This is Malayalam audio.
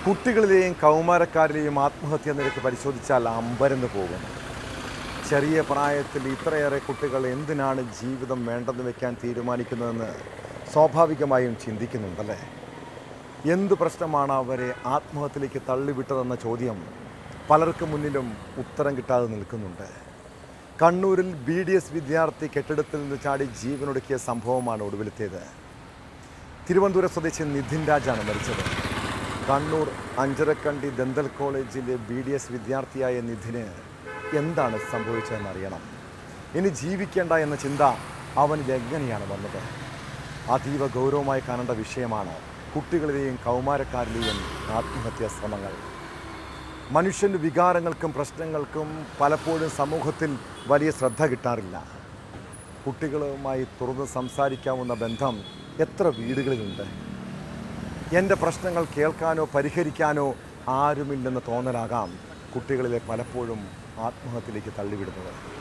കുട്ടികളിലെയും കൗമാരക്കാരിലെയും ആത്മഹത്യാ നിരക്ക് പരിശോധിച്ചാൽ അമ്പരന്ന് പോകുന്നു. ചെറിയ പ്രായത്തിൽ ഇത്രയേറെ കുട്ടികൾ എന്തിനാണ് ജീവിതം വേണ്ടെന്ന് വെക്കാൻ തീരുമാനിക്കുന്നതെന്ന് സ്വാഭാവികമായും ചിന്തിക്കുന്നുണ്ടല്ലേ. എന്തു പ്രശ്നമാണ് അവരെ ആത്മഹത്യയിലേക്ക് തള്ളിവിട്ടതെന്ന ചോദ്യം പലർക്ക് മുന്നിലും ഉത്തരം കിട്ടാതെ നിൽക്കുന്നുണ്ട്. കണ്ണൂരിൽ BDS വിദ്യാർത്ഥി കെട്ടിടത്തിൽ നിന്ന് ചാടി ജീവനൊടുക്കിയ സംഭവമാണ് ഒടുവിലത്തേത്. തിരുവനന്തപുരം സ്വദേശി നിധിൻ രാജാണ് മരിച്ചത്. കണ്ണൂർ അഞ്ചരക്കണ്ടി ദന്തൽ കോളേജിലെ BDS വിദ്യാർത്ഥിയായ നിധിന് എന്താണ് സംഭവിച്ചതെന്നറിയണം. ഇനി ജീവിക്കേണ്ട എന്ന ചിന്ത അവനിൽ എങ്ങനെയാണ് വന്നത്? അതീവ ഗൗരവമായി കാണേണ്ട വിഷയമാണ് കുട്ടികളിലെയും കൗമാരക്കാരിലെയും ആത്മഹത്യാ ശ്രമങ്ങൾ. മനുഷ്യൻ്റെ വികാരങ്ങൾക്കും പ്രശ്നങ്ങൾക്കും പലപ്പോഴും സമൂഹത്തിൽ വലിയ ശ്രദ്ധ കിട്ടാറില്ല. കുട്ടികളുമായി തുറന്ന് സംസാരിക്കാവുന്ന ബന്ധം എത്ര വീടുകളിലുണ്ട്? എൻ്റെ പ്രശ്നങ്ങൾ കേൾക്കാനോ പരിഹരിക്കാനോ ആരുമില്ലെന്ന് തോന്നലാകാം കുട്ടികളിലെ പലപ്പോഴും ആത്മഹത്യയിലേക്ക് തള്ളിവിടുന്നത്.